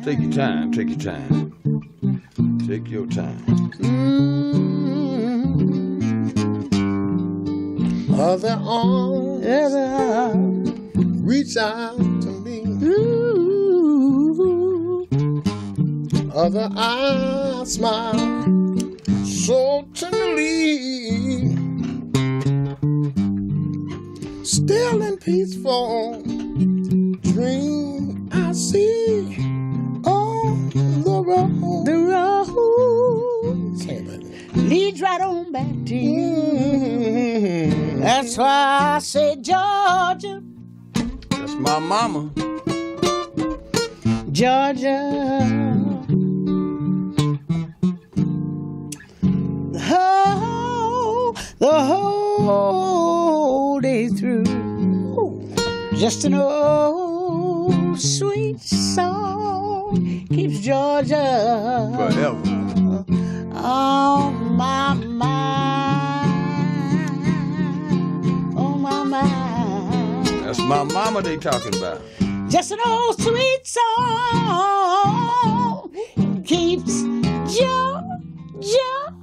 Take your time, take your time. Take your time. Other arms reach out to me. Other eyes smile so tenderly. Still and peaceful dream I see on the road. The road leads right on back to you. That's why I say Georgia. That's my mama. Georgia. The whole day through. Just an old sweet song keeps Georgia Forever. on my mind. On my mind. That's my mama they talking about. Just an old sweet song keeps Georgia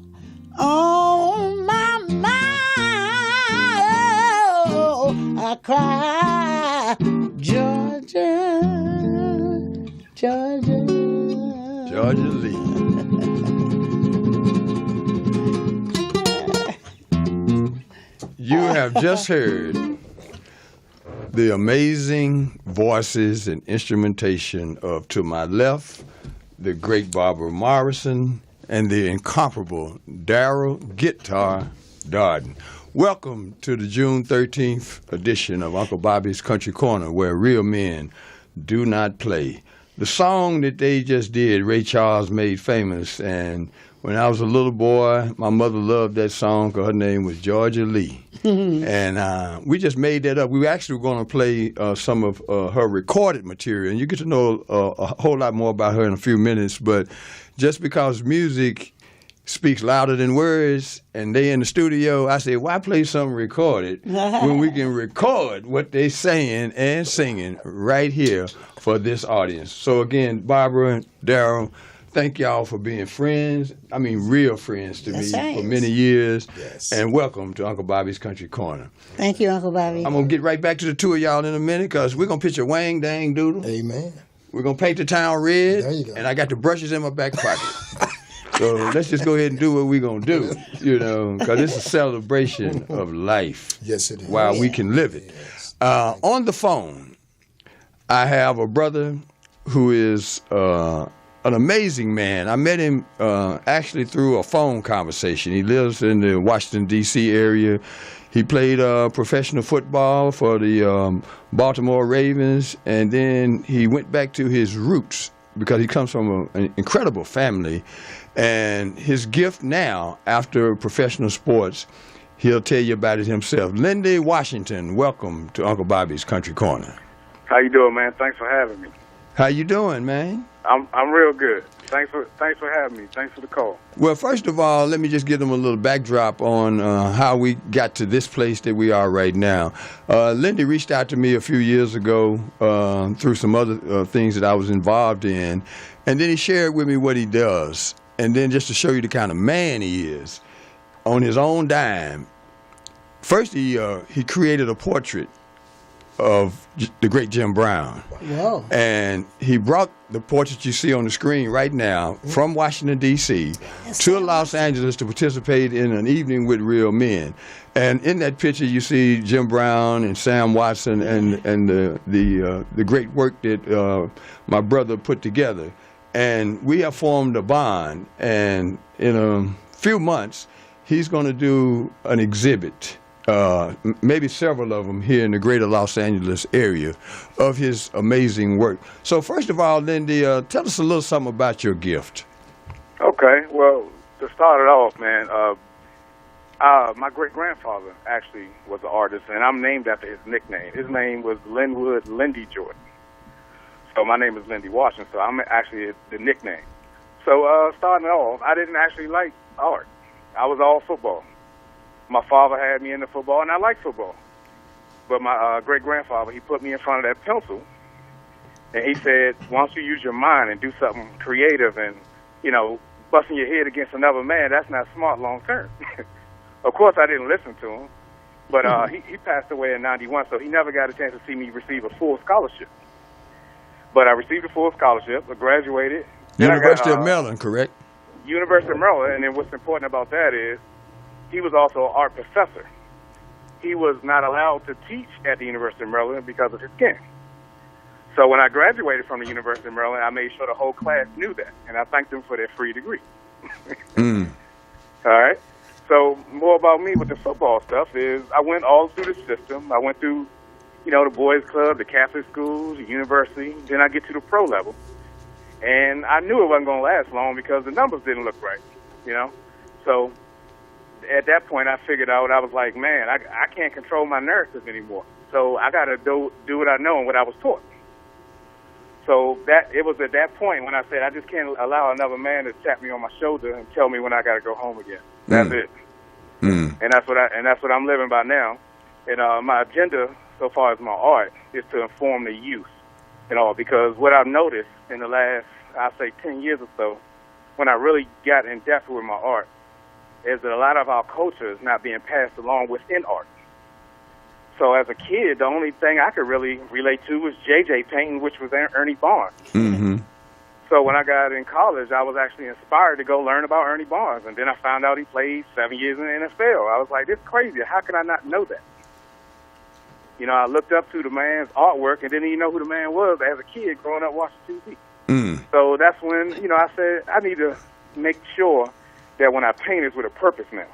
on my mind. Oh, I cry, Georgia, Georgia. Georgia Lee. You have just heard the amazing voices and instrumentation of, to my left, the great Barbara Morrison and the incomparable Daryl Guitar Darden. Welcome to the June 13th edition of Uncle Bobby's Country Corner, where real men do not play. The song that they just did, Ray Charles made famous, and when I was a little boy, my mother loved that song because her name was Georgia Lee. And we just made that up. We actually were going to play some of her recorded material, and you get to know a whole lot more about her in a few minutes, but just because music speaks louder than words, and they in the studio, I say, why play something recorded when we can record what they saying and singing right here for this audience? So again, Barbara and Daryl, thank y'all for being friends. I mean, real friends to me for many years. Yes. And welcome to Uncle Bobby's Country Corner. Thank you, Uncle Bobby. I'm going to get right back to the two of y'all in a minute because we're going to pitch a wang dang doodle. Amen. We're going to paint the town red. There you go. And I got the brushes in my back pocket. So let's just go ahead and do what we're going to do, you know, because it's a celebration of life. Yes, it is. While we can live it. Yes. On the phone, I have a brother who is an amazing man. I met him actually through a phone conversation. He lives in the Washington, D.C. area. He played professional football for the Baltimore Ravens, and then he went back to his roots because he comes from an incredible family. And his gift now, after professional sports, he'll tell you about it himself. Lynde Washington, welcome to Uncle Bobby's Country Corner. How you doing, man? Thanks for having me. How you doing, man? I'm real good. Thanks for having me. Thanks for the call. Well, first of all, let me just give them a little backdrop on how we got to this place that we are right now. Lynde reached out to me a few years ago through some other things that I was involved in, and then he shared with me what he does. And then just to show you the kind of man he is, on his own dime, first he created a portrait of the great Jim Brown. Whoa. And he brought the portrait you see on the screen right now from Washington, D.C. to Los Angeles to participate in an evening with real men. And in that picture you see Jim Brown and Sam Watson and the great work that my brother put together. And we have formed a bond, and in a few months, he's going to do an exhibit, maybe several of them here in the greater Los Angeles area, of his amazing work. So first of all, Lynde, tell us a little something about your gift. Okay, well, to start it off, man, my great-grandfather actually was an artist, and I'm named after his nickname. His name was Linwood Lynde Jordan. So my name is Lynde Washington, so I'm actually the nickname. So starting off, I didn't actually like art. I was all football. My father had me into football, and I liked football. But my great-grandfather, he put me in front of that pencil, And he said, why don't you use your mind and do something creative and, busting your head against another man, that's not smart long term. Of course, I didn't listen to him, but he passed away in 91, so he never got a chance to see me receive a full scholarship. But I received a full scholarship, I graduated. University of Maryland, correct? University of Maryland, and then what's important about that is he was also an art professor. He was not allowed to teach at the University of Maryland because of his skin. So when I graduated from the University of Maryland, I made sure the whole class knew that, and I thanked them for their free degree. All right? So more about me with the football stuff is I went all through the system. I went through, the boys' club, the Catholic schools, the university. Then I get to the pro level. And I knew it wasn't going to last long because the numbers didn't look right, So at that point, I figured out, I was like, man, I can't control my narrative anymore. So I got to do what I know and what I was taught. So it was at that point when I said, I just can't allow another man to tap me on my shoulder and tell me when I got to go home again. That's it. And that's what I'm living by now. And my agenda, so far as my art, is to inform the youth and all. Because what I've noticed in the last, I'd say, 10 years or so, when I really got in depth with my art, is that a lot of our culture is not being passed along within art. So as a kid, the only thing I could really relate to was J.J. painting, which was Ernie Barnes. So when I got in college, I was actually inspired to go learn about Ernie Barnes. And then I found out he played 7 years in the NFL. I was like, this is crazy. How could I not know that? I looked up to the man's artwork and didn't even know who the man was as a kid growing up watching TV. So that's when, I said, I need to make sure that when I paint, it's with a purpose now.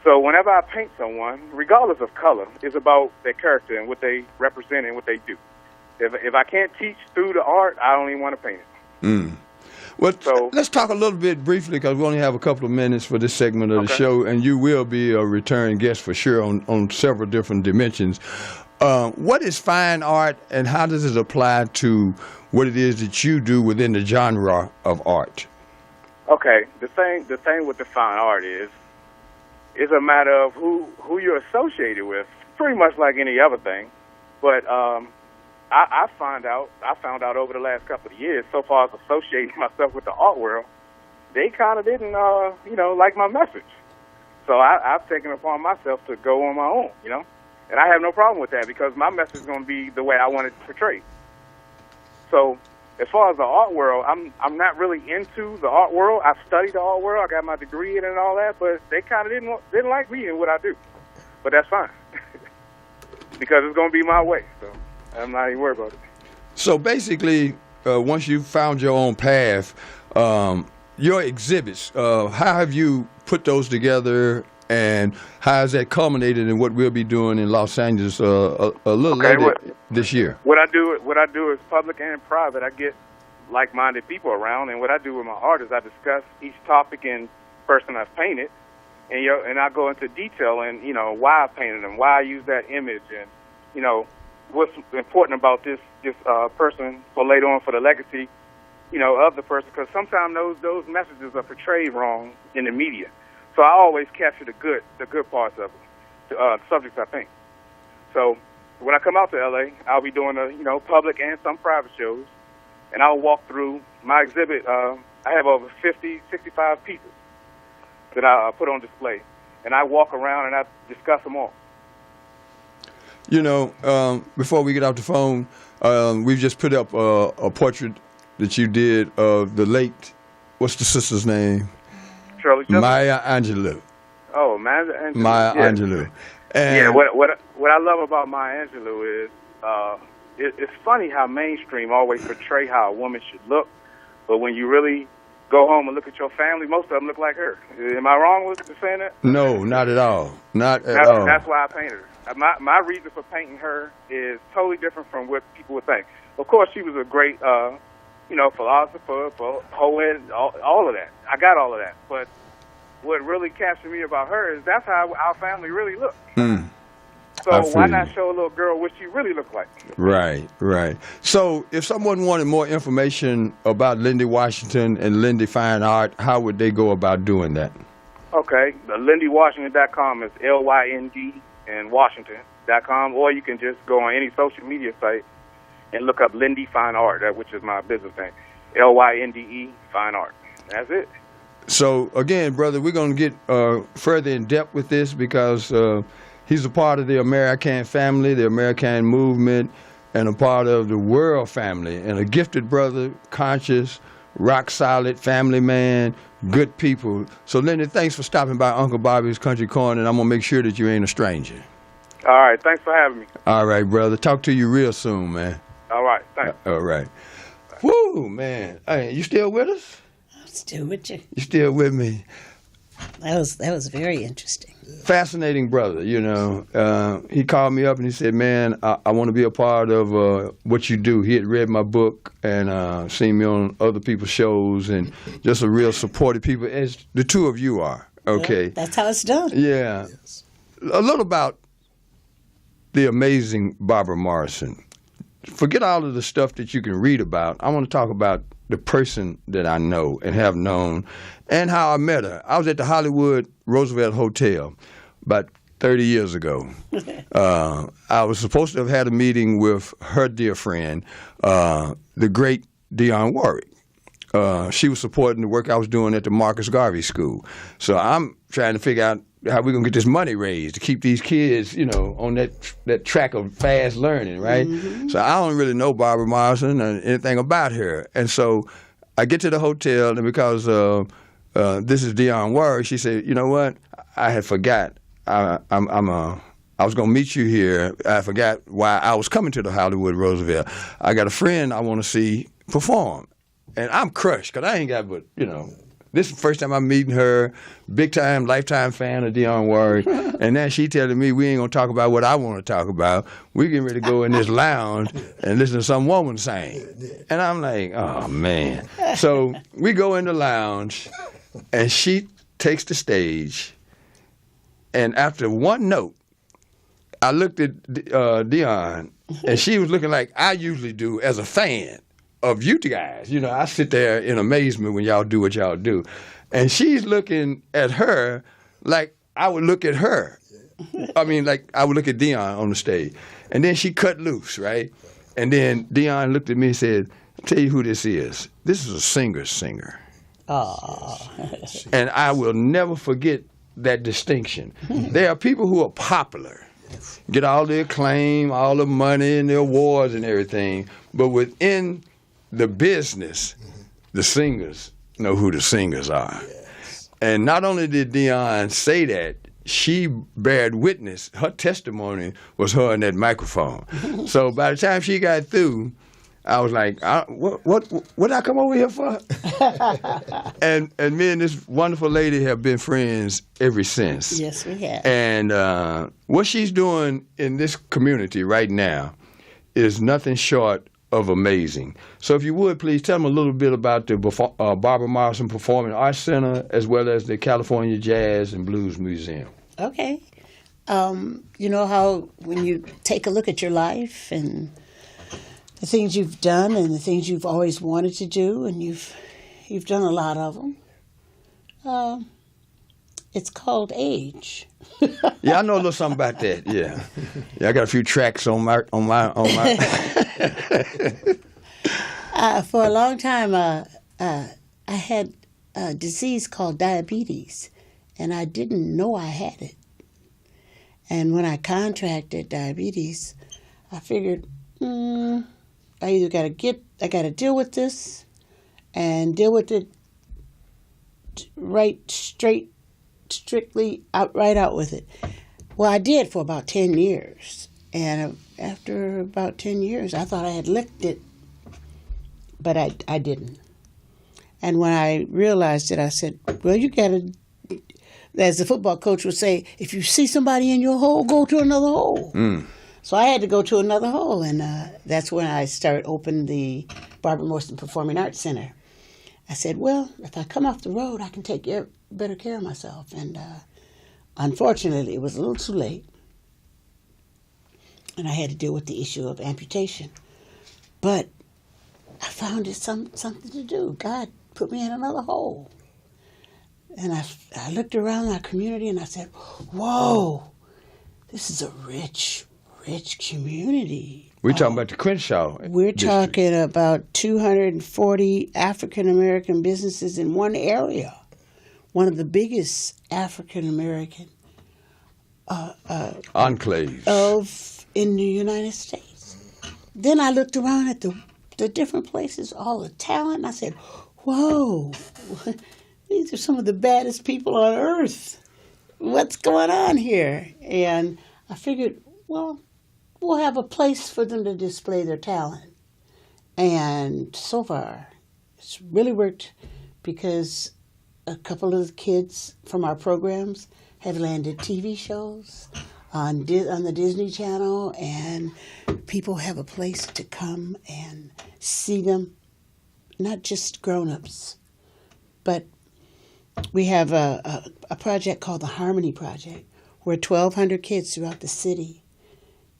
So whenever I paint someone, regardless of color, it's about their character and what they represent and what they do. If I can't teach through the art, I don't even want to paint it. Well, let's talk a little bit briefly because we only have a couple of minutes for this segment of the show, and you will be a return guest for sure on several different dimensions. What is fine art, and how does it apply to what it is that you do within the genre of art? Okay, the thing with the fine art is it's a matter of who you're associated with, pretty much like any other thing. But I found out over the last couple of years, so far as associating myself with the art world, they kind of didn't, like my message. So I've taken it upon myself to go on my own, and I have no problem with that because my message is going to be the way I want it portrayed. So as far as the art world, I'm not really into the art world. I've studied the art world. I got my degree in it and all that, but they kind of didn't like me and what I do. But that's fine because it's going to be my way. So I'm not even worried about it. So basically, once you found your own path, your exhibits, how have you put those together, and how has that culminated in what we'll be doing in Los Angeles a little later this year? What I do is public and private. I get like-minded people around, and what I do with my art is I discuss each topic and person I've painted, and I go into detail and why I painted them, why I use that image, and what's important about this person for later on for the legacy, of the person, because sometimes those messages are portrayed wrong in the media. So I always capture the good parts of the subjects I paint. So when I come out to LA, I'll be doing public and some private shows, and I'll walk through my exhibit. I have over 50, 65 pieces that I put on display, and I walk around and I discuss them all. Before we get off the phone, we've just put up a portrait that you did of the late, what's the sister's name? Shirley Chisholm? Maya Angelou. Oh, Maya Angelou. Maya Angelou. And what I love about Maya Angelou is it's funny how mainstream always portray how a woman should look, but when you really go home and look at your family, most of them look like her. Am I wrong with saying that? No, not at all. Not at all. That's why I painted her. My reason for painting her is totally different from what people would think. Of course, she was a great, philosopher, poet, all of that. I got all of that. But what really captured me about her is that's how our family really looked. So why not show a little girl what she really looked like? Right. So if someone wanted more information about Lynde Washington and Lynde Fine Art, how would they go about doing that? Okay, the LyndeWashington.com is LYND and Washington.com, or you can just go on any social media site and look up Lynde Fine Art, which is my business name. Lynde Fine Art. That's it. So, again, brother, we're going to get further in depth with this because he's a part of the American family, the American movement, and a part of the world family, and a gifted brother, conscious, rock solid, family man, good people. So, Lynde, thanks for stopping by Uncle Bobby's Country Corner, and I'm going to make sure that you ain't a stranger. All right. Thanks for having me. All right, brother. Talk to you real soon, man. All right. Thanks. All right. Woo, man. Hey, you still with us? I'm still with you. You still with me? That was very interesting. Fascinating brother, you know. He called me up and he said, man, I want to be a part of what you do. He had read my book and seen me on other people's shows, and just a real supportive people, as the two of you are. Okay. Well, that's how it's done. Yeah. Yes. A little about the amazing Barbara Morrison. Forget all of the stuff that you can read about. I want to talk about the person that I know and have known and how I met her. I was at the Hollywood Roosevelt Hotel about 30 years ago. I was supposed to have had a meeting with her dear friend, the great Dionne Warwick. She was supporting the work I was doing at the Marcus Garvey School. So I'm trying to figure out how we're going to get this money raised to keep these kids, you know, on that track of fast learning, right? Mm-hmm. So I don't really know Barbara Morrison or anything about her. And so I get to the hotel, and because this is Dionne Warwick, she said, you know what? I had forgot. I was going to meet you here. I forgot why I was coming to the Hollywood Roosevelt. I got a friend I want to see perform. And I'm crushed because I ain't got but, you know, this is the first time I'm meeting her, big-time, lifetime fan of Dionne Warwick, and now she telling me we ain't going to talk about what I want to talk about. We're getting ready to go in this lounge and listen to some woman sing. And I'm like, oh, man. So we go in the lounge, and she takes the stage, and after one note, I looked at Dionne, and she was looking like I usually do as a fan of you guys. You know, I sit there in amazement when y'all do what y'all do. And she's looking at her like I would look at her. I mean, like I would look at Dionne on the stage. And then she cut loose, right? And then Dionne looked at me and said, I'll tell you who this is. This is a singer. Oh. And I will never forget that distinction. There are people who are popular, get all the acclaim, all the money and the awards and everything, but within the business, the singers know who the singers are. Yes. And not only did Dionne say that, she bared witness. Her testimony was her in that microphone. So by the time she got through, I was like, what I come over here for? and me and this wonderful lady have been friends ever since. Yes, we have. And what she's doing in this community right now is nothing short of amazing. So if you would, please tell them a little bit about the Barbara Morrison Performing Arts Center as well as the California Jazz and Blues Museum. Okay. You know how when you take a look at your life and the things you've done and the things you've always wanted to do, and you've done a lot of them, it's called age. Yeah, I know a little something about that. Yeah, I got a few tracks on my. For a long time, I had a disease called diabetes, and I didn't know I had it. And when I contracted diabetes, I figured, I either I got to deal with this, and deal with it strictly out with it. Well, I did for about 10 years. And after about 10 years, I thought I had licked it, but I didn't. And when I realized it, I said, well, you got to, as the football coach would say, if you see somebody in your hole, go to another hole. Mm. So I had to go to another hole, and that's when I started opening the Barbara Morrison Performing Arts Center. I said, well, if I come off the road, I can take better care of myself. And unfortunately, it was a little too late. And I had to deal with the issue of amputation. But I found it something to do. God put me in another hole. And I looked around my community and I said, whoa, this is a rich community. We're talking about the Crenshaw. We're district. talking about 240 African American businesses in one area. One of the biggest African American enclaves in the United States. Then I looked around at the different places, all the talent, and I said, whoa, these are some of the baddest people on earth. What's going on here? And I figured, well, we'll have a place for them to display their talent. And so far, it's really worked because a couple of the kids from our programs have landed TV shows on the Disney Channel, and people have a place to come and see them, not just grown-ups, but we have a project called the Harmony Project, where 1,200 kids throughout the city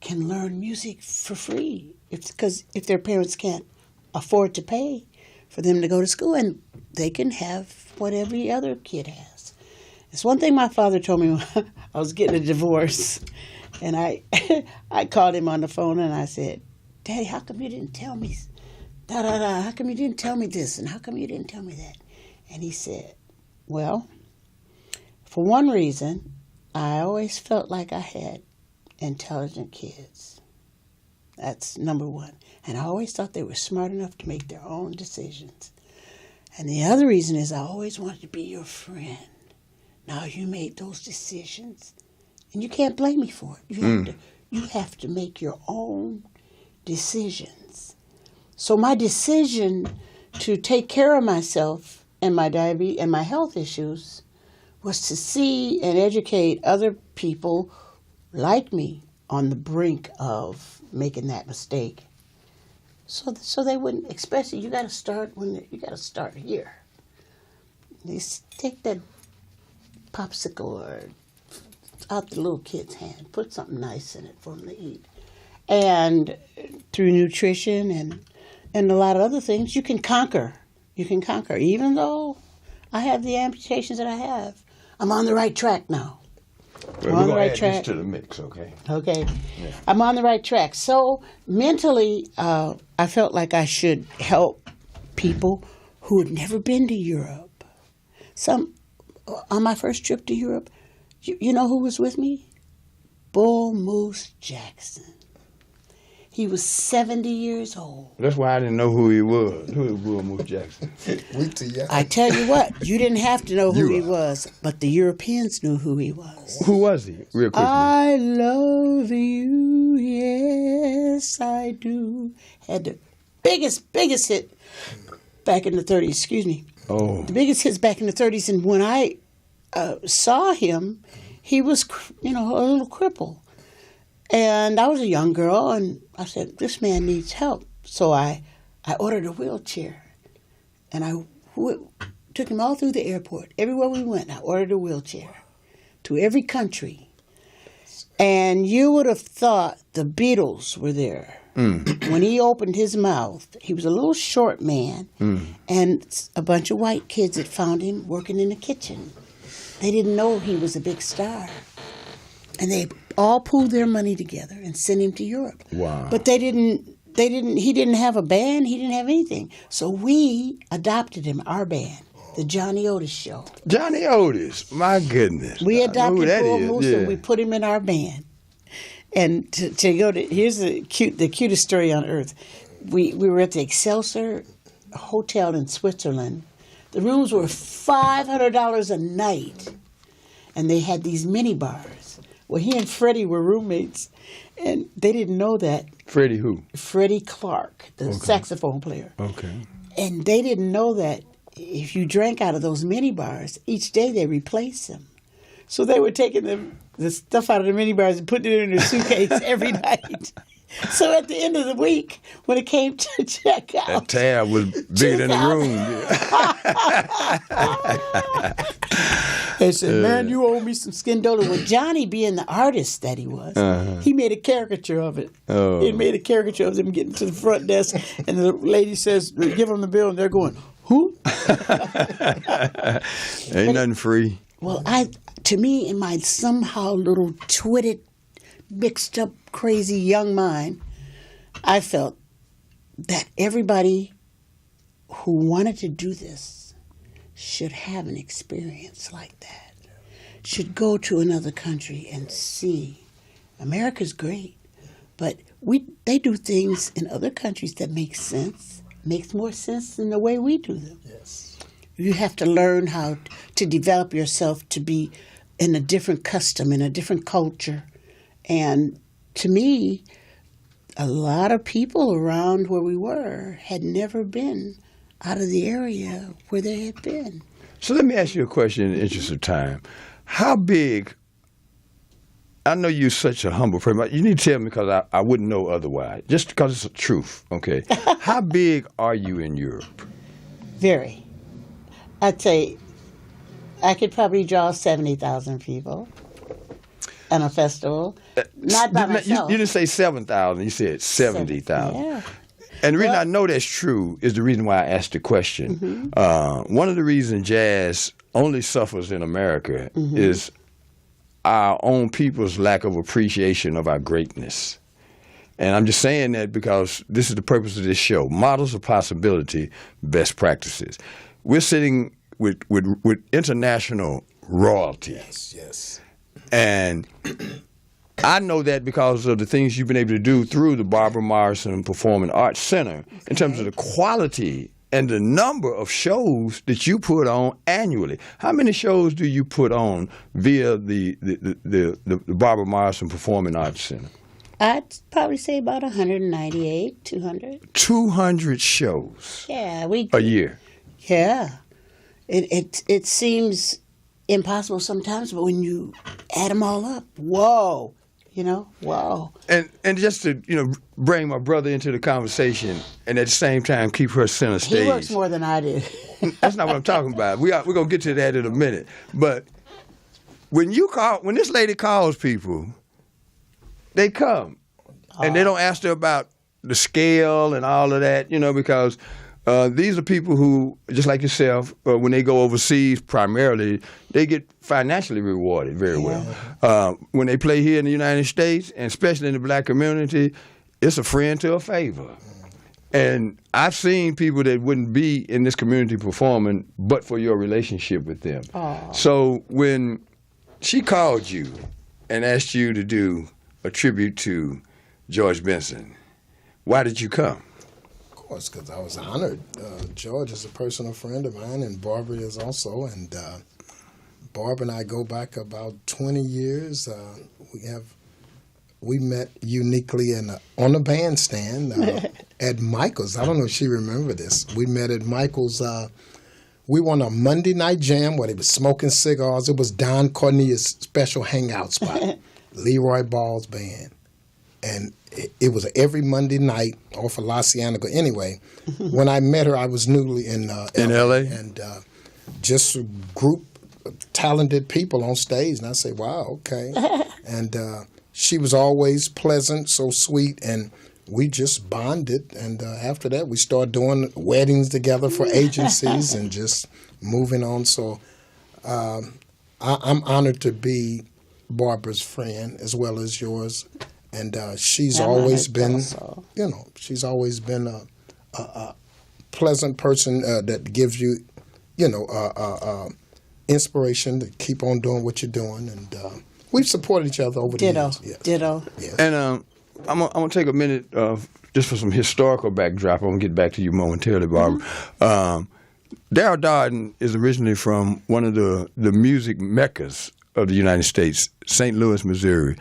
can learn music for free, because if their parents can't afford to pay for them to go to school, and they can have what every other kid has. It's one thing my father told me when I was getting a divorce, and I called him on the phone and I said, Daddy, how come you didn't tell me da-da-da? How come you didn't tell me this, and how come you didn't tell me that? And he said, well, for one reason, I always felt like I had intelligent kids. That's number one. And I always thought they were smart enough to make their own decisions. And the other reason is I always wanted to be your friend. Now you made those decisions, and you can't blame me for it. You have to make your own decisions. So my decision to take care of myself and my diabetes and my health issues was to see and educate other people like me on the brink of making that mistake. So they wouldn't, especially you got to start here. They take that popsicle or out the little kid's hand, put something nice in it for them to eat, and through nutrition and a lot of other things, you can conquer. You can conquer. Even though I have the amputations that I have, I'm on the right track now. Well, we're going to add this to the mix, okay? Okay. Yeah. I'm on the right track. So mentally, I felt like I should help people who had never been to Europe. On my first trip to Europe, you know who was with me? Bull Moose Jackson. He was 70 years old. That's why I didn't know who he was. Who is Bull Moose Jackson? We too young. I tell you what, you didn't have to know who he was, but the Europeans knew who he was. Who was he, real quickly? I love you, yes, I do. Had the biggest hit back in the 30s, excuse me. Oh. The biggest hits back in the 30s, and when I saw him, he was, a little cripple. And I was a young girl, and I said, this man needs help. So I ordered a wheelchair, and I took him all through the airport. Everywhere we went, I ordered a wheelchair to every country. And you would have thought the Beatles were there. When he opened his mouth, he was a little short man, and a bunch of white kids had found him working in the kitchen. They didn't know he was a big star. And they all pooled their money together and sent him to Europe. Wow. But he didn't have a band, he didn't have anything. So we adopted him, our band, the Johnny Otis Show. Johnny Otis, my goodness. We I know adopted who that Bull is, Moose and we put him in our band. And to go to, here's the cutest story on earth. We were at the Excelsior Hotel in Switzerland. The rooms were $500 a night. And they had these mini bars. Well, he and Freddie were roommates, and they didn't know that. Freddie who? Freddie Clark, the saxophone player. Okay. And they didn't know that if you drank out of those mini bars, each day they replaced them. So they were taking the stuff out of the mini bars and putting it in their suitcase every night. So at the end of the week, when it came to check out, that tab was bigger than the room. They said, man, you owe me some Skindola. Well, Johnny, being the artist that he was, he made a caricature of it. Oh. He made a caricature of them getting to the front desk, and the lady says, give them the bill, and they're going, who? Ain't nothing free. Well, to me, in my somehow little twitted, mixed up, crazy young mind, I felt that everybody who wanted to do this should have an experience like that, should go to another country and see. America's great, but they do things in other countries that make sense, makes more sense than the way we do them. Yes. You have to learn how to develop yourself to be in a different custom, in a different culture. And to me, a lot of people around where we were had never been out of the area where they had been. So let me ask you a question in the interest of time. How big, I know you're such a humble person, but you need to tell me because I wouldn't know otherwise, just because it's the truth, okay? How big are you in Europe? Very. I'd say I could probably draw 70,000 people on a festival. Not by myself. You didn't say 7,000, you said 70,000. Yeah. And the reason I know that's true is the reason why I asked the question. One of the reasons jazz only suffers in America is our own people's lack of appreciation of our greatness. And I'm just saying that because this is the purpose of this show. Models of possibility, best practices. We're sitting with international royalty. Yes, yes. And I know that because of the things you've been able to do through the Barbara Morrison Performing Arts Center in terms of the quality and the number of shows that you put on annually. How many shows do you put on via the Barbara Morrison Performing Arts Center? I'd probably say about 198, 200. 200 shows a year. Yeah. It seems impossible sometimes, but when you add them all up, whoa. Whoa. And just to, bring my brother into the conversation and at the same time keep her center stage. He works more than I do. That's not what I'm talking about. We're going to get to that in a minute. But when this lady calls people, they come. And they don't ask her about the scale and all of that, because these are people who, just like yourself, when they go overseas primarily, they get financially rewarded very well. When they play here in the United States, and especially in the black community, it's a friend to a favor. And I've seen people that wouldn't be in this community performing but for your relationship with them. So when she called you and asked you to do a tribute to George Benson, why did you come? Of course, because I was honored. George is a personal friend of mine, and Barbara is also. And Barbara and I go back about 20 years. We met uniquely on a bandstand at Michael's. I don't know if she remember this. We met at Michael's. We won a Monday night jam where they were smoking cigars. It was Don Cornelius' special hangout spot, Leroy Ball's band. And it was every Monday night off of La Cienega. Anyway, when I met her, I was newly in L.A. And just a group of talented people on stage. And I say, wow, okay. And she was always pleasant, so sweet, and we just bonded. And after that, we started doing weddings together for agencies and just moving on. So I'm honored to be Barbara's friend as well as yours. And she's always been, she's always been a pleasant person that gives you, inspiration to keep on doing what you're doing. And we've supported each other over the years. Yes. Ditto. Yes. And I'm going to take a minute just for some historical backdrop. I'm going to get back to you momentarily, Barbara. Daryl Darden is originally from one of the music meccas of the United States, St. Louis, Missouri.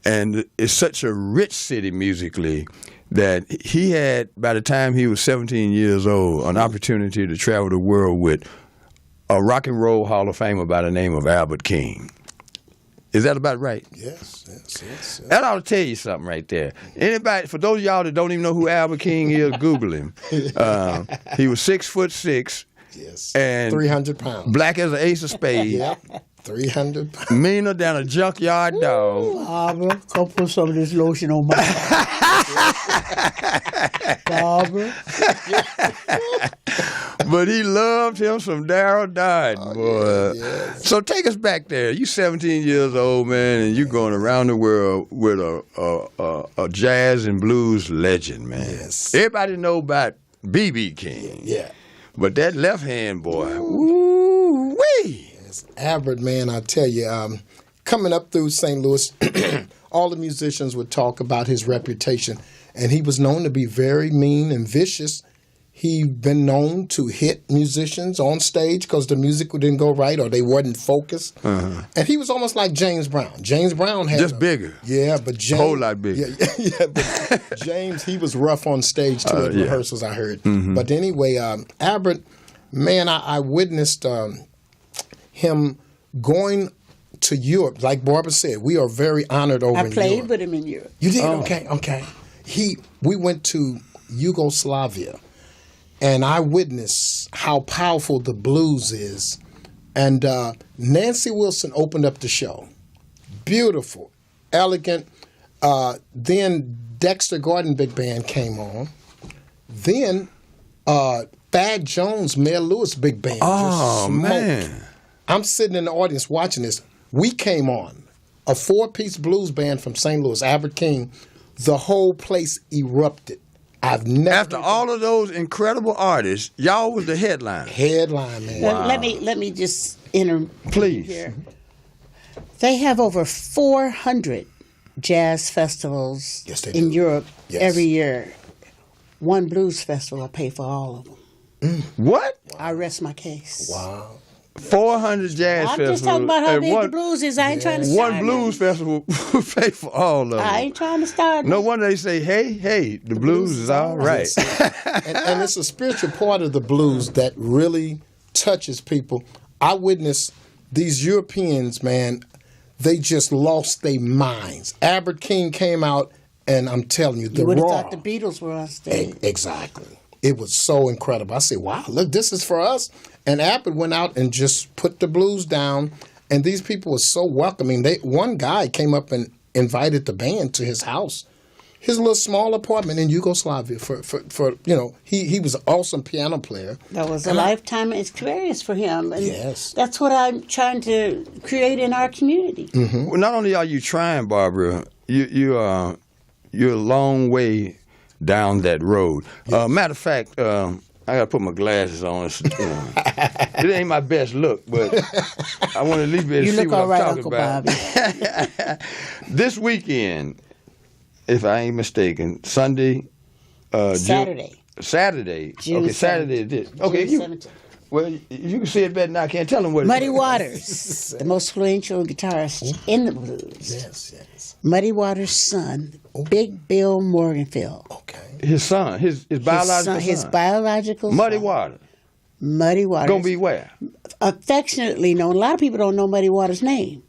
And it's such a rich city musically that he had, by the time he was 17 years old, an opportunity to travel the world with a rock and roll Hall of Famer by the name of Albert King. Is that about right? Yes. That ought to tell you something right there. Anybody, for those of y'all that don't even know who Albert King is, Google him. He was 6'6". Yes. And 300 pounds. Black as an ace of spades. Yep. 300 pounds. Meaner than a junkyard dog. Barbara, come put some of this lotion on my Barbara. But he loved him some Daryl Darden, boy. yes. So take us back there. You 17 years old, man, and you going around the world with a jazz and blues legend, man. Yes. Everybody know about B.B. King. Yeah. But that left hand boy, woo-wee. Yes. Albert, man, I tell you, coming up through St. Louis, all the musicians would talk about his reputation, and he was known to be very mean and vicious. He'd been known to hit musicians on stage because the music didn't go right or they wasn't focused. Uh-huh. And he was almost like James Brown. James Brown had Just bigger. Yeah, but James, Whole lot bigger. Yeah, but James, he was rough on stage too at rehearsals, I heard. Mm-hmm. But anyway, Albert, man, I witnessed him going to Europe. Like Barbara said, we are very honored over in Europe. I played with him in Europe. You did? Oh. Okay. We went to Yugoslavia, and I witnessed how powerful the blues is. And Nancy Wilson opened up the show. Beautiful, elegant. Then Dexter Gordon Big Band came on. Then Thad Jones, Mel Lewis Big Band. Oh, just smoked. man. I'm sitting in the audience watching this. We came on, a 4-piece blues band from St. Louis, Albert King. The whole place erupted. I've never After all of those incredible artists, y'all was the headline. headline, man. Well, let me just Please. here. They have over 400 jazz festivals Yes, they in do. Europe Yes. every year. One blues festival, I pay for all of them. What? I rest my case. Wow. 400 jazz I'm festivals. just talking about how and big one, the blues is. I ain't trying to start One blues festival pay for all of them. I ain't trying to start. No wonder they say, hey, the blues is all right. And it's a spiritual part of the blues that really touches people. I witnessed these Europeans, man, they just lost their minds. Albert King came out, and I'm telling you, the You would have raw. thought the Beatles were on stage. Exactly. It was so incredible. I said, wow, look, this is for us. And Albert went out and just put the blues down, and these people were so welcoming. One guy came up and invited the band to his house, his little small apartment in Yugoslavia. For he was an awesome piano player. That was a lifetime experience for him. And Yes. that's what I'm trying to create in our community. Well, not only are you trying, Barbara, you're a long way down that road. Matter of fact, I got to put my glasses on. It ain't my best look, but I want to at least be able to You see look what all I'm right, talking Uncle about. Bobby. This weekend, if I ain't mistaken, Sunday, Saturday. Saturday. June Okay, Saturday is this. Okay, June 17th. well, you can see it better now. I can't tell them what Muddy it is. Waters, the most influential guitarist in the blues. Yes. Muddy Waters' son, Big Bill Morganfield. Okay. His son, his biological son. His biological Muddy son. Water. Muddy Waters. Gonna be where? Affectionately known. A lot of people don't know Muddy Waters' name.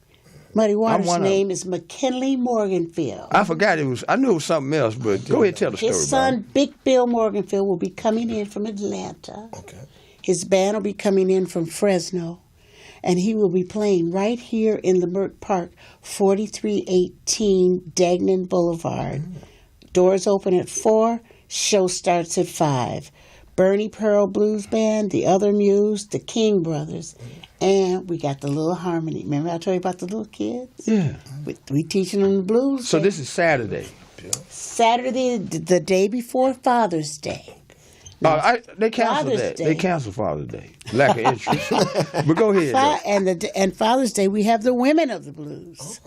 Muddy Waters' one of name is McKinley Morganfield. I forgot it was. I knew it was something else, but go ahead and tell the story. His son, Barbara. Big Bill Morganfield, will be coming in from Atlanta. Okay. His band will be coming in from Fresno. And he will be playing right here in Leimert Park, 4318 Dagnan Boulevard. Doors open at 4, show starts at 5. Bernie Pearl Blues Band, the Other Muse, the King Brothers, and we got the Little Harmony. Remember I told you about the little kids? Yeah. We teaching them the blues. So this is Saturday. Saturday, the day before Father's Day. They canceled Father's that. Day. They canceled Father's Day. Lack of interest. But go ahead. though. And Father's Day, we have the Women of the Blues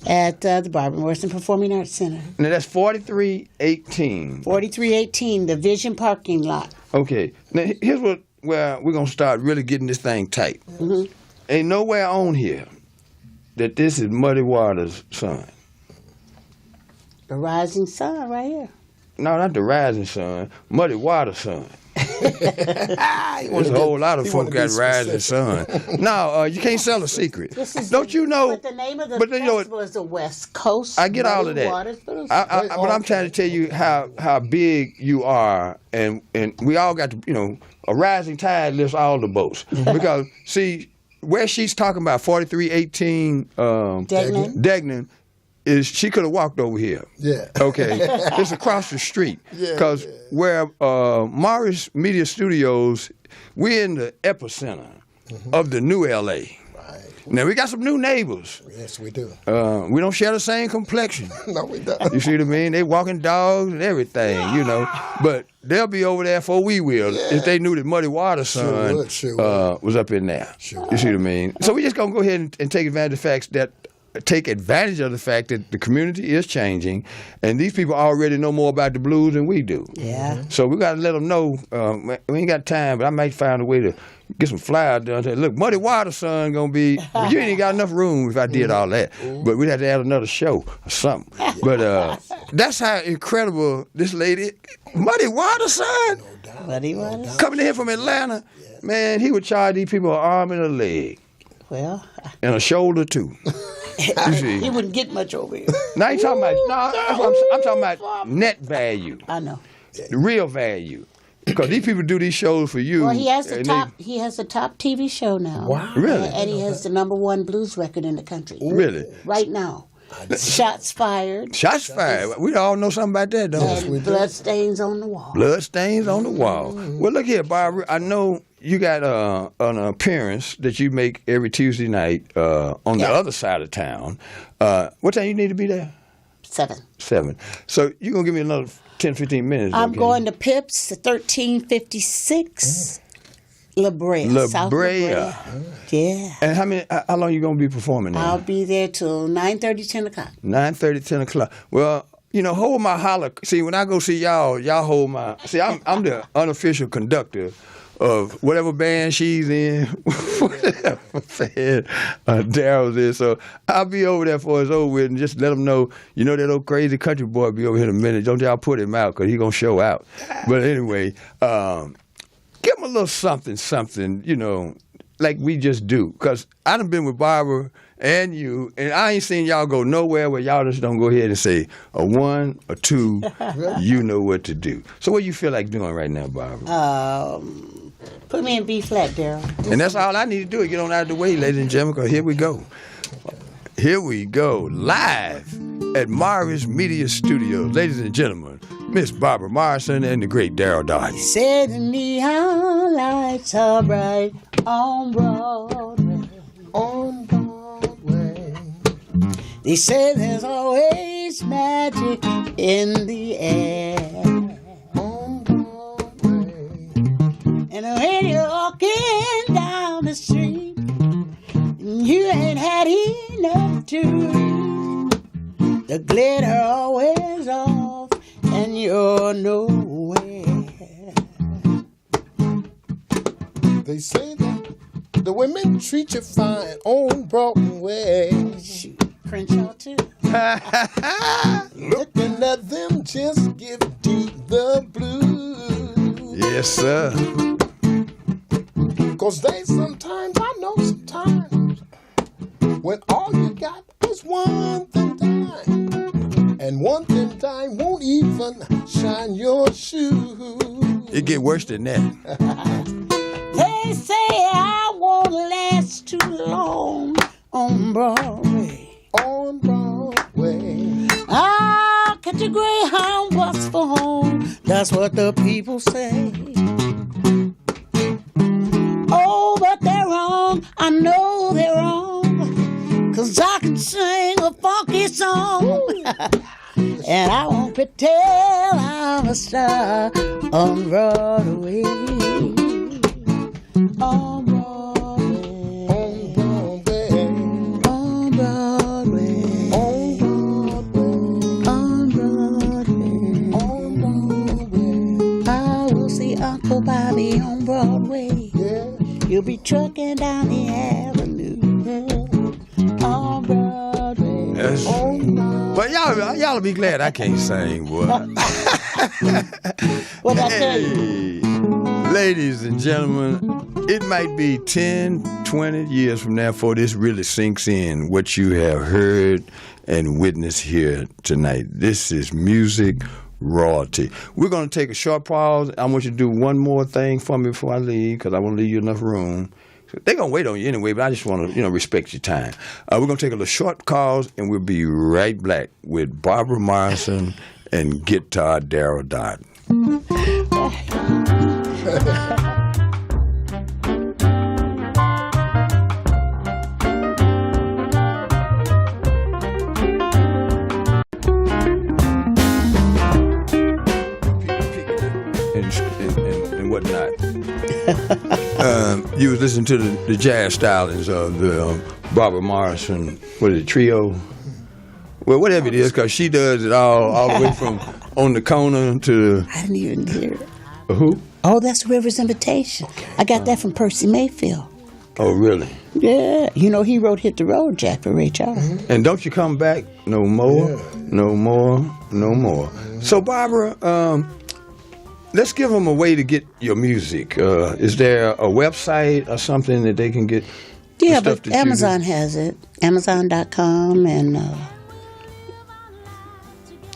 at the Barbara Morrison Performing Arts Center. Now that's 4318. 4318, the Vision parking lot. Okay. Now here's where we're gonna start really getting this thing tight. Mm-hmm. Ain't nowhere on here that this is Muddy Waters' son. The Rising Sun right here. No, not the Rising Sun. Muddy Waters' son. There's a whole lot of folk got Rising Sun. No, you can't sell a secret. Don't you know? But the name of the but you know festival is the West Coast. I get all Muddy of that. Waters Blues. But I'm trying to tell you how big you are, and we all got to, a rising tide lifts all the boats. Because, see, where she's talking about 4318 Degnan. Degnan, is she could have walked over here. Yeah. Okay. It's across the street. Yeah, Because yeah. where Morris Media Studios, we're in the epicenter of the new L.A. Right. Now, we got some new neighbors. Yes, we do. We don't share the same complexion. No, we don't. You see what I mean? They walking dogs and everything, you know. But they'll be over there before we will if they knew that Muddy Water son Sure would. was up in there. Sure You see what I mean? So we just gonna go ahead and take advantage of the fact that the community is changing, and these people already know more about the blues than we do. Yeah. So we got to let them know. We ain't got time, but I might find a way to get some flyers done. Say, look, Muddy Water son gonna be. You ain't got enough room if I did all that. But we'd have to add another show or something. But that's how incredible this lady, Muddy Water son, Muddy Water. coming in here from Atlanta. Man, he would charge these people an arm and a leg Well, and a shoulder too. You see. he wouldn't get much over here. Now you talking about I'm talking about net value, I know. the real value, because these people do these shows for you. Well, he has the and top. He has the top TV show now. Wow. Really? And he has the #1 blues record in the country. Really? Right now. Shots fired. Shots fired. We all know something about that, don't we? And blood stains on the wall. Blood stains on the wall. Well, look here, Barbara. I know you got an appearance that you make every Tuesday night on the other side of town. What time you need to be there? 7. 7. So you're going to give me another 10, 15 minutes. I'm okay? going to Pips, 1356 La Brea. South La Brea. Yeah. And how long you going to be performing there? I'll be there till 9:30, 10 o'clock. 9:30, 10 o'clock. Well, you know, hold my holler. See, when I go see y'all hold my. See, I'm the unofficial conductor of whatever band she's in, whatever band Daryl's in. So I'll be over there for it's over with and just let them know, you know, that old crazy country boy be over here in a minute. Don't y'all put him out because he going to show out. But anyway, give him a little something, you know, like we just do. Because I done been with Barbara and you, and I ain't seen y'all go nowhere where y'all just don't go ahead and say a 1 or 2, you know what to do. So what you feel like doing right now, Barbara? Put me in B flat, Daryl. And that's all I need to do is get on out of the way, ladies and gentlemen, because here we go. Here we go, live at Morris Media Studios. Ladies and gentlemen, Miss Barbara Morrison and the great Daryl Darden. Said the neon lights are bright on Broadway. On Broadway. They say there's always magic in the air. On Broadway. And when you're walking down the street, you ain't had enough to eat. The glitter always off, and you're nowhere. They say that the women treat you fine on Broadway. Shoot, Crenshaw too. Looking at them just give deep the blues. Yes, sir. 'Cause they sometimes, I know sometimes, when all you got is one thin dime, and one thin dime won't even shine your shoes. It get worse than that. They say I won't last too long on Broadway. On Broadway. I'll catch a Greyhound bus for home. That's what the people say. Oh, but they're wrong. I know they're wrong. 'Cause I can sing a funky song. And I won't pretend I'm a star on Broadway. On Broadway. On Broadway. On Broadway. On Broadway. On Broadway. On Broadway. I will see Uncle Bobby on Broadway. Yeah. You'll be trucking down the avenue. On Broadway. Yes. On Broadway. But y'all be glad I can't sing, boy. What'd I tell you? Hey, ladies and gentlemen, it might be 10, 20 years from now before this really sinks in what you have heard and witnessed here tonight. This is music royalty. We're going to take a short pause. I want you to do one more thing for me before I leave because I want to leave you enough room. They're going to wait on you anyway, but I just want to, respect your time. We're going to take a little short pause, and we'll be right back with Barbara Morrison and guitar Daryl Darden. And whatnot. You was listening to the jazz stylings of the Barbara Morrison, trio? Well, whatever it is, because she does it all the way from on the corner to... I didn't even hear it. Who? Oh, that's River's Invitation. I got that from Percy Mayfield. Oh, really? Yeah. He wrote Hit the Road Jack for Ray Charles. Mm-hmm. And don't you come back no more, no more, no more. So, Barbara, let's give them a way to get your music. Is there a website or something that they can get? Yeah, but Amazon has it. Amazon.com, and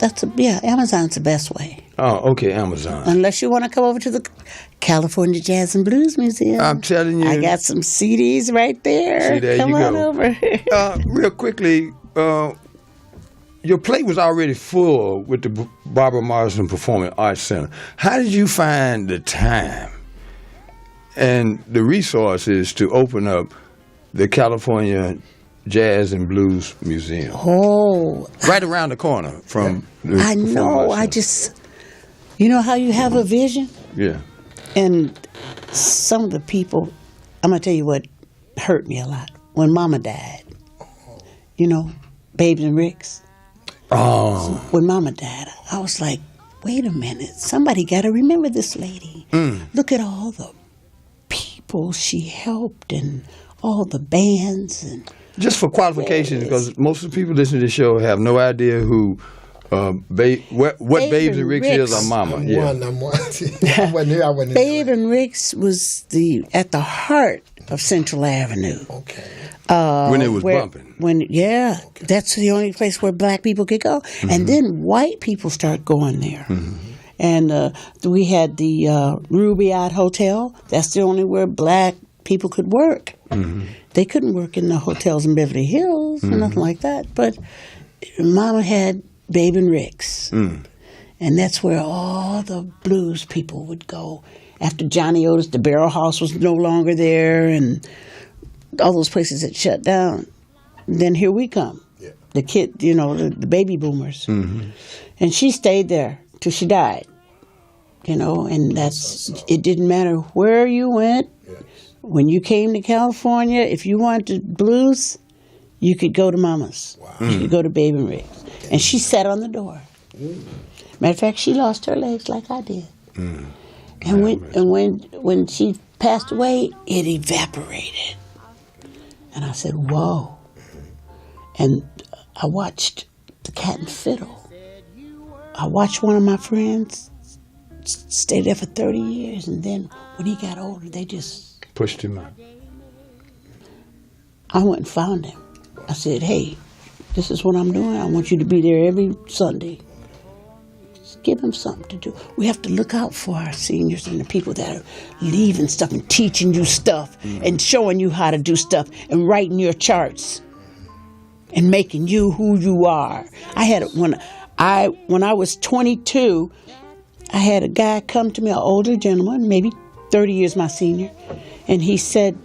Amazon's the best way. Oh, okay, Amazon. Unless you want to come over to the California Jazz and Blues Museum. I'm telling you. I got some CDs right there. See, there come you on go. over. Real quickly, your plate was already full with the Barbara Morrison Performing Arts Center. How did you find the time and the resources to open up the California Jazz and Blues Museum? Oh. Right around the corner from the I Performing know. Arts Center. You know how you have a vision? Yeah. And some of the people, I'm going to tell you what hurt me a lot. When Mama died, Babes and Ricks. Oh. When Mama died, I was like, wait a minute. Somebody got to remember this lady. Look at all the people she helped and all the bands. And just for qualifications, because most of the people listening to this show have no idea who what Babes and Ricks is or Mama. I'm one. I wasn't here. Babe and Ricks was at the heart of Central Avenue. Okay. When it was bumping. That's the only place where black people could go. Mm-hmm. And then white people start going there. Mm-hmm. And we had the Ruby Out Hotel. That's the only where black people could work. Mm-hmm. They couldn't work in the hotels in Beverly Hills or nothing like that. But Mama had Babe and Ricks. Mm. And that's where all the blues people would go. After Johnny Otis, the Barrel House was no longer there, and all those places that shut down. Then here we come. Yeah. The kid, the baby boomers. Mm-hmm. And she stayed there till she died. And it didn't matter where you went. Yes. When you came to California, if you wanted blues, you could go to Mama's. Wow. You could go to Babe and Ricks. And she sat on the door. Matter of fact, she lost her legs like I did. Mm. And when she passed away, it evaporated. And I said, whoa. And I watched The Cat and Fiddle. I watched one of my friends stay there for 30 years, and then when he got older, they just pushed him out. I went and found him. I said, hey, this is what I'm doing. I want you to be there every Sunday. Just give them something to do. We have to look out for our seniors and the people that are leaving stuff and teaching you stuff and showing you how to do stuff and writing your charts and making you who you are. I had when I was 22, I had a guy come to me, an older gentleman, maybe 30 years my senior, and he said,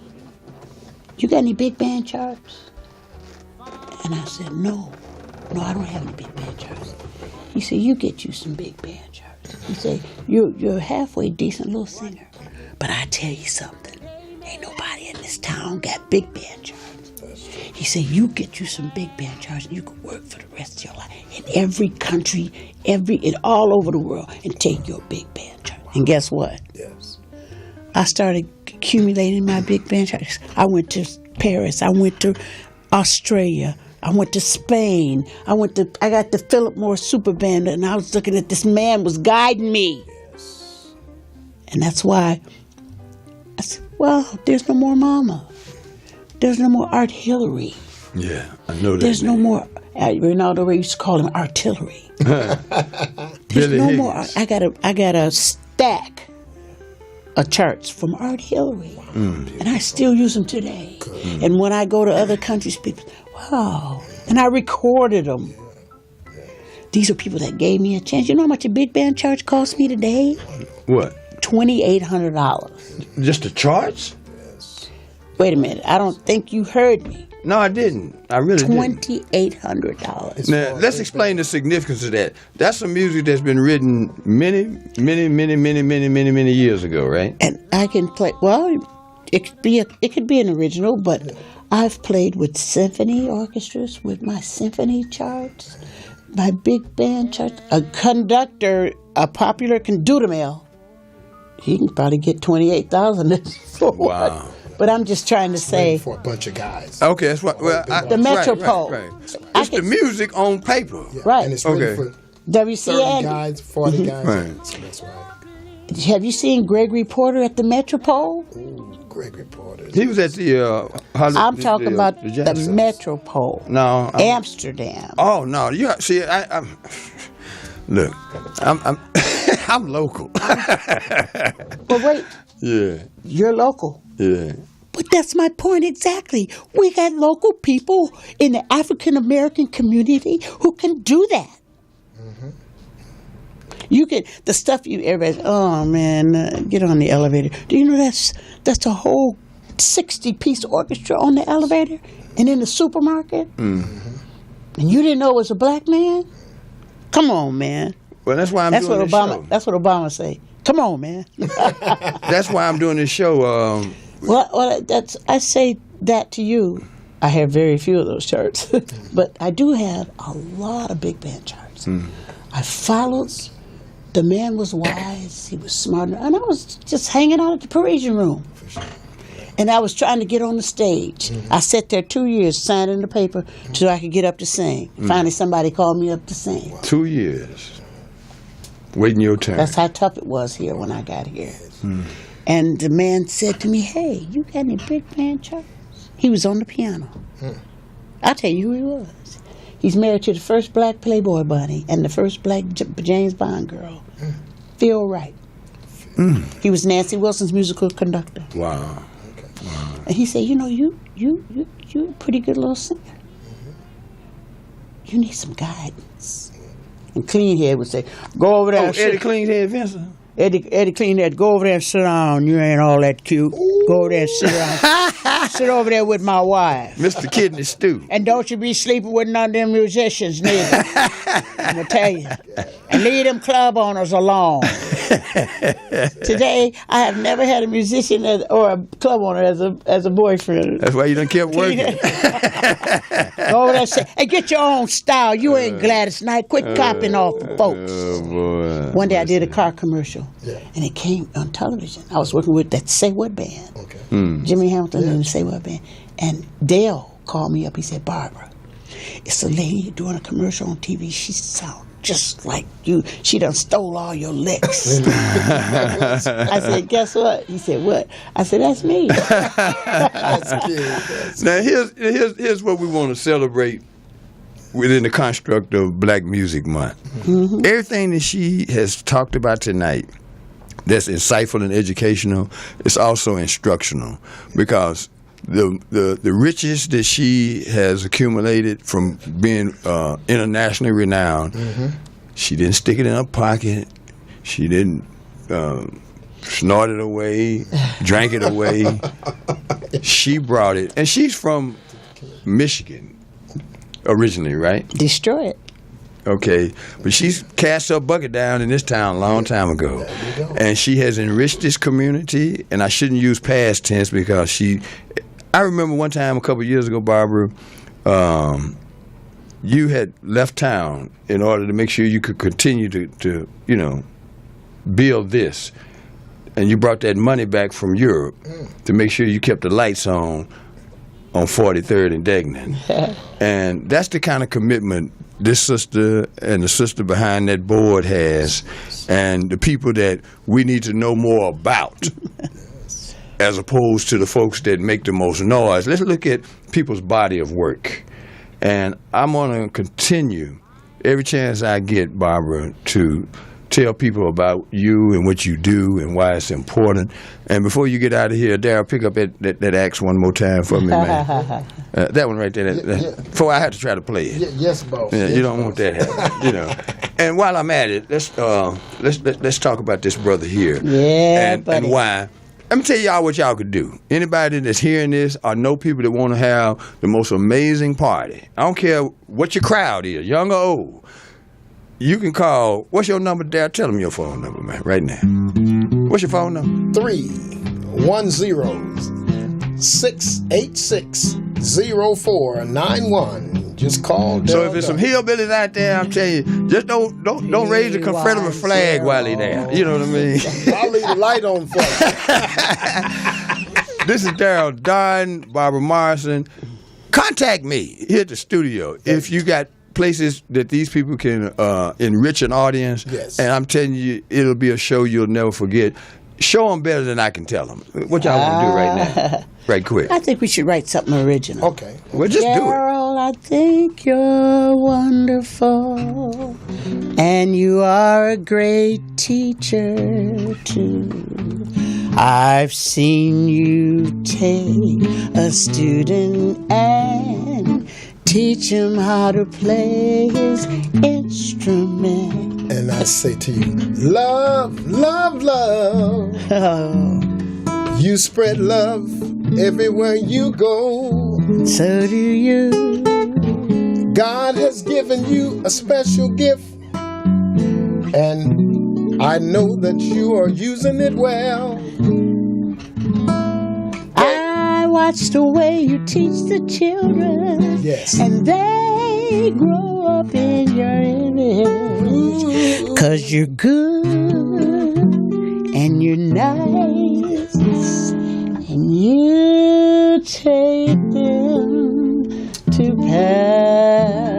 you got any big band charts? And I said, no, I don't have any big band charts. He said, you get you some big band charts. He said, you're a halfway decent little singer. But I tell you something, ain't nobody in this town got big band charts. He said, you get you some big band charts and you can work for the rest of your life in every country, all over the world, and take your big band chart. And guess what? Yes. I started accumulating my big band charts. I went to Paris. I went to Australia. I went to Spain. I got the Philip Morris Super Band, and I was looking at this man was guiding me. Yes. And that's why I said, well, there's no more Mama. There's no more Art Hillary. Yeah, I know that. There's no more. Ronaldo Ray used to call him artillery. There's Billy no Higgins. more. I got a stack charts from Art Hillary, and I still use them today. And when I go to other countries, people, wow, and I recorded them. These are people that gave me a chance. You know how much a big band chart cost me today? What? $2,800. Just the charts? Wait a minute. I don't think you heard me. No, I didn't. I really didn't. $2,800. Now, let's explain the significance of that. That's some music that's been written many years ago, right? And I can play. Well, it could be an original, but I've played with symphony orchestras with my symphony charts, my big band charts. A conductor, a popular conductor, he can probably get $28,000. Wow. But I'm just trying to say for a bunch of guys. Okay, that's what. Well, the Metropole. Right. It's the music on paper. Yeah, Right. And it's ready Okay. for WC 30 Andy. guys, 40 guys. Right. So that's right. Have you seen Gregory Porter at the Metropole? Ooh, Gregory Porter. He was at the. I'm talking about the Jazz- Metropole. No. Amsterdam. Oh no! You see, I'm. Look, I'm I'm local. But wait, Yeah. you're local. Yeah. But that's my point exactly. We got local people in the African American community who can do that. You can the stuff everybody's. Oh man, get on the elevator. Do you know that's a whole 60-piece orchestra on the elevator and in the supermarket? And you didn't know it was a black man? Come on, man. Well, that's why I'm That's doing what this Obama. show. That's what Obama say. Come on, man. That's why I'm doing this show. Well, I say that to you. I have very few of those charts, but I do have a lot of big band charts. I followed. The man was wise. He was smart, and I was just hanging out at the Parisian Room. And I was trying to get on the stage. I sat there 2 years signing the paper so I could get up to sing. Finally, somebody called me up to sing. 2 years. Waiting your turn. That's how tough it was here when I got here. And the man said to me, "Hey, you got any big band charts?" He was on the piano. I'll tell you who he was. He's married to the first black Playboy bunny and the first black James Bond girl, Phil Wright. He was Nancy Wilson's musical conductor. Wow. And he said, "You know, you a pretty good little singer. You need some guidance." And Cleanhead would say, "Go over there." Oh, and sit." Eddie Cleanhead Vincent. Eddie Cleanhead, go over there and sit down. You ain't all that cute. Go over there and sit down. Sit over there with my wife. Mr. Kidney Stew. And don't you be sleeping with none of them musicians neither. I'm going to tell you. And leave them club owners alone. Today, I have never had a musician or a club owner as a boyfriend. That's why you done kept working. Go over there and say, "Hey, get your own style. You ain't Gladys Knight. Quit copying off the folks." Oh, boy. One day I did a car commercial, and it came on television. I was working with that Say What band, Jimmy Hamilton and the Say What band. And Dale called me up. He said, "Barbara, it's a lady doing a commercial on TV. She sounds just like you. She done stole all your licks." I said, "Guess what?" He said, "What?" I said, "That's me." Now, here's what we want to celebrate within the construct of Black Music Month. Everything that she has talked about tonight that's insightful and educational is also instructional, because the riches that she has accumulated from being internationally renowned, she didn't stick it in her pocket. She didn't snort it away, drank it away. She brought it. And she's from Michigan originally, right? Destroy it. Okay, but she's cast her bucket down in this town a long time ago, and she has enriched this community. And I shouldn't use past tense because I remember one time a couple of years ago, Barbara, you had left town in order to make sure you could continue to build this, and you brought that money back from Europe to make sure you kept the lights on 43rd and Degnan. And that's the kind of commitment this sister and the sister behind that board has, and the people that we need to know more about, as opposed to the folks that make the most noise. Let's look at people's body of work. And I'm going to continue every chance I get, Barbara, to tell people about you and what you do and why it's important. And before you get out of here, Daryl, pick up that axe one more time for me, man. That one right there. Before I had to try to play it. Yes, boss. Yeah, yes, you don't boss. want that happening, And while I'm at it, let's talk about this brother here. Yeah, and why. Let me tell y'all what y'all could do. Anybody that's hearing this or know people that want to have the most amazing party. I don't care what your crowd is, young or old. You can call. What's your number, Dad? Tell them your phone number, man, right now. What's your phone number? 310-686-0491. Just call Daryl So if there's some Darden. hillbillies out there, I'm telling you, just don't raise the Confederate flag while they there. You know what I mean? I'll leave the light on for you. This is Daryl Darden, Barbara Morrison. Contact me here at the studio if you got places that these people can enrich an audience. Yes. And I'm telling you, it'll be a show you'll never forget. Show them better than I can tell them. What y'all want to do right now? Right quick. I think we should write something original. Okay. Well, just do it. Daryl, I think you're wonderful, and you are a great teacher too. I've seen you take a student and teach him how to play his instrument. And I say to you, love, love, love. Oh, You spread love everywhere you go. so do you. God has given you a special gift, and I know that you are using it well. I watch the way you teach the children. Yes. And they grow up in your image. 'Cause you're good and you're nice, and you take them to paradise.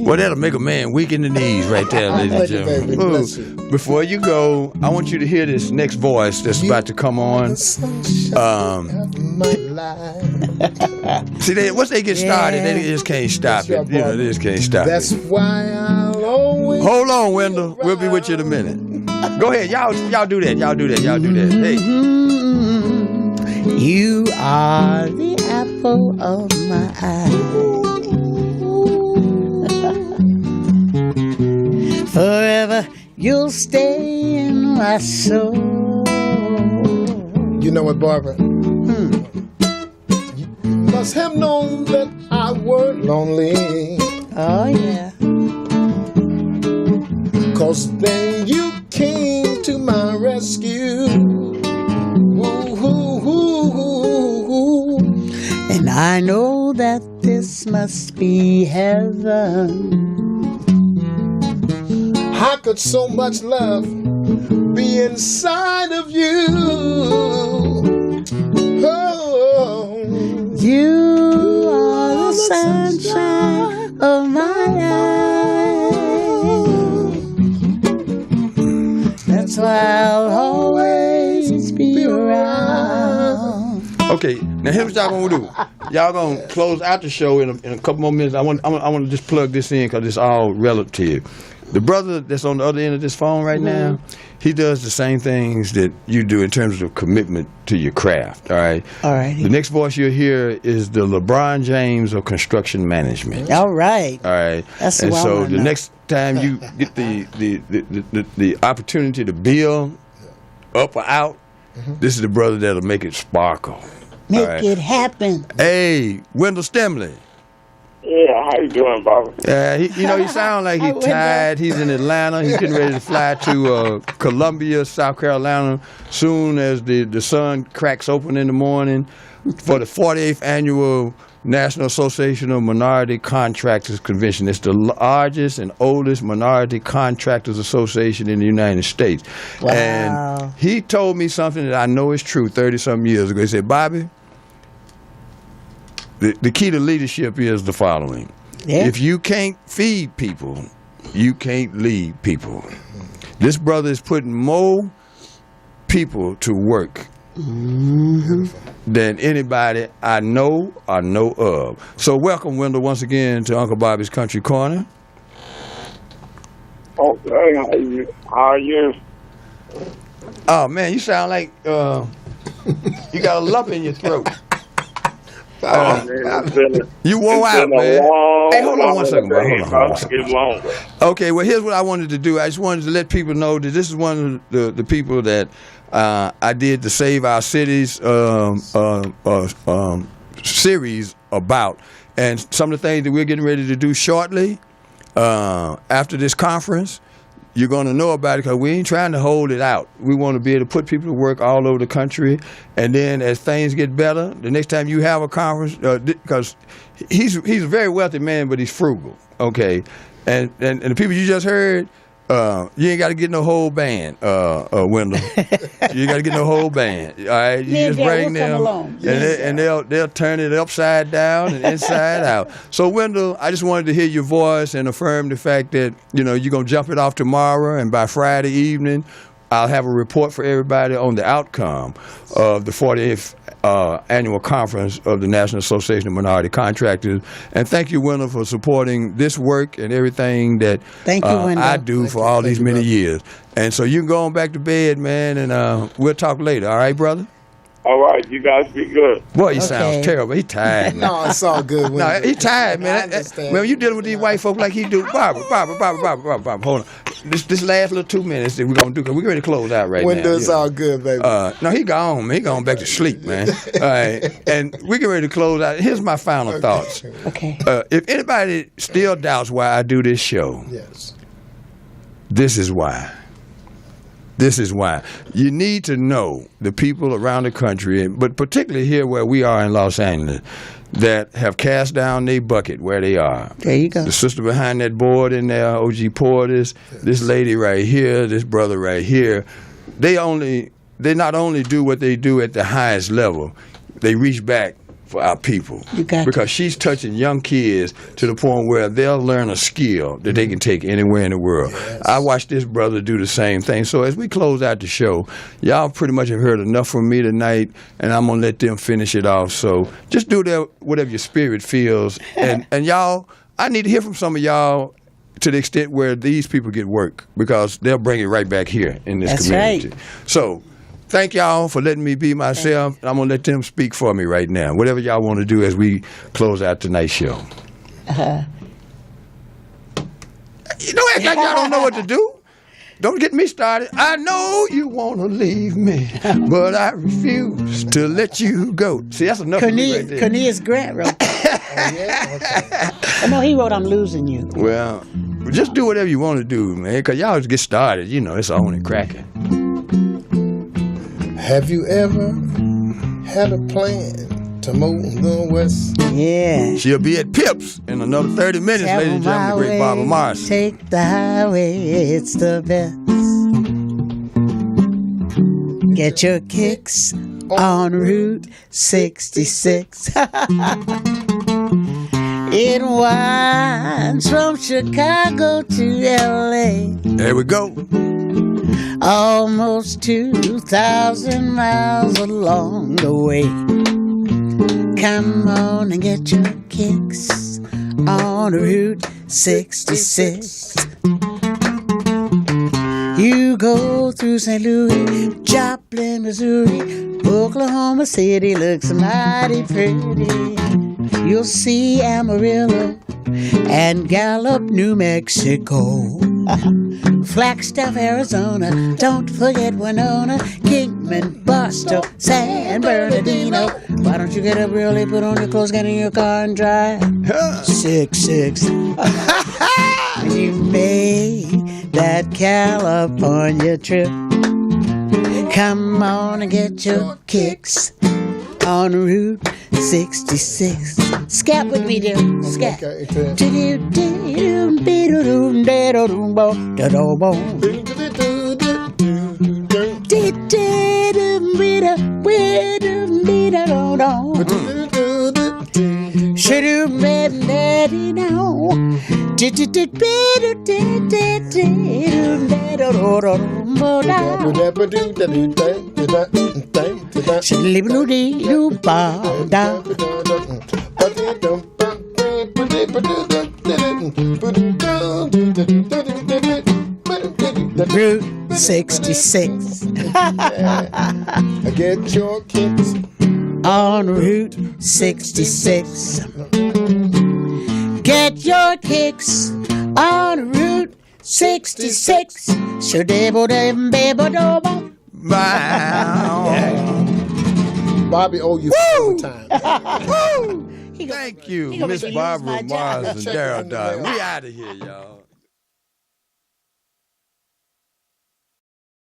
Well, that'll make a man weak in the knees right there, ladies and Thank you, gentlemen. baby. Bless you. Before you go, I want you to hear this next voice that's about to come on. The sunshine of my life. See, once they get started, they just can't stop it. You know, they just can't stop That's it. why I'll always. Hold on, Wendell. We'll be with you in a minute. Go ahead. Y'all do that. Y'all do that. Hey. You are the apple of my eye. Forever you'll stay in my soul. You know what, Barbara? You must have known that I were lonely. Oh, yeah. 'Cause then you came to my rescue. Ooh. And I know that this must be heaven. How could so much love be inside of you? Oh, You are the sunshine of my life. That's why I'll always be around. Okay, now here's what y'all gonna do. Y'all gonna close out the show in a couple more minutes. I want to just plug this in because it's all relative. The brother that's on the other end of this phone right now, he does the same things that you do in terms of commitment to your craft. All right. All right. The next voice you'll hear is the LeBron James of construction management. All right. All right. That's and what I so wanna the know. next time you get the opportunity to build up or out, this is the brother that'll make it sparkle. Make All right. it happen. Hey, Wendell Stemley. Yeah, how you doing, Barbara? He sound like Hi, he's Wendell. tired. He's in Atlanta. He's getting ready to fly to Columbia, South Carolina, soon as the sun cracks open in the morning for the 48th annual National Association of Minority Contractors Convention. It's the largest and oldest minority contractors association in the United States. Wow. And he told me something that I know is true 30-some years ago. He said, Bobby, the key to leadership is the following. Yeah. If you can't feed people, you can't lead people. This brother is putting more people to work than anybody I know or know of. So welcome, Wendell, once again to Uncle Bobby's Country Corner. Okay, how are you? Oh man, you sound like you got a lump in your throat. Man, it's been You wore it's out, been a man. long, Hey, hold on one second, bro. day, Hold on one It's second. getting longer. Okay, well, here's what I wanted to do. I just wanted to let people know that this is one of the people that I did the Save Our Cities series about, and some of the things that we're getting ready to do shortly after this conference. You're going to know about it because we ain't trying to hold it out. We want to be able to put people to work all over the country. And then as things get better, the next time you have a conference, because he's a very wealthy man, but he's frugal, okay? And the people you just heard, you ain't got to get no whole band, Wendell. You ain't got to get no whole band. All right, you Yeah, just yeah, bring we'll come them, along. and they'll turn it upside down and inside out. So Wendell, I just wanted to hear your voice and affirm the fact that you're gonna jump it off tomorrow, and by Friday evening, I'll have a report for everybody on the outcome of the 40th annual conference of the National Association of Minority Contractors. And thank you, Wendell, for supporting this work and everything that Thank you, Wendell. I do for all these many years. And so you can go on back to bed, man, and we'll talk later. All right, brother? All right, you guys be good. Boy, he Okay. sounds terrible. He tired, man. No, it's all good. No, he tired, man. I understand. When you dealing with these white folk like he do, Barbara, hold on. This last little 2 minutes that we're gonna do, because we're ready to close out right now. Window's all good, baby. No, he gone, man. He gone back to sleep, man. All right, and we get ready to close out. Here's my final thoughts. Okay. If anybody still doubts why I do this show, Yes. this is why. This is why. You need to know the people around the country, but particularly here where we are in Los Angeles, that have cast down their bucket where they are. There you go. The sister behind that board in there, O.G. Portis, this lady right here, this brother right here, they not only do what they do at the highest level, they reach back for our people. You got because she's touching young kids to the point where they'll learn a skill that they can take anywhere in the world. Yes. I watched this brother do the same thing. So as we close out the show, y'all pretty much have heard enough from me tonight, and I'm going to let them finish it off. So just do whatever your spirit feels. And y'all, I need to hear from some of y'all to the extent where these people get work, because they'll bring it right back here in this That's community. right. So thank y'all for letting me be myself. I'm going to let them speak for me right now. Whatever y'all want to do as we close out tonight's show. You don't act like y'all don't know what to do. Don't get me started. I know you want to leave me, but I refuse to let you go. See, that's enough for me right there. Cornelius Grant wrote that. Yeah. Okay. Oh, no, he wrote I'm Losing You. Well, just do whatever you want to do, man, because y'all just get started. It's on and cracking. Have you ever had a plan to move going west? Yeah. She'll be at Pips in another 30 minutes, ladies and gentlemen, the great Barbara Morrison. Take the highway, it's the best. Get your kicks on Route 66. It winds from Chicago to L.A. There we go. Almost 2,000 miles along the way. Come on and get your kicks on Route 66. You go through St. Louis, Joplin, Missouri, Oklahoma City looks mighty pretty. You'll see Amarillo and Gallup, New Mexico. Flagstaff, Arizona, don't forget Winona, Kingman, Barstow, San Bernardino. Why don't you get up early, put on your clothes, get in your car and drive? 66. You made that California trip. Come on and get your kicks on Route 66. Scat with me, dear. Scat. Route 66. Get your kicks On Route 66. Get your kicks on Route 66. Shadabo-dam-babo-dobo. Bobby owe you Woo! time. Woo! Thank you, he gonna Miss make me lose Barbara my job. Morrison, Daryl Darden. We out of here, y'all.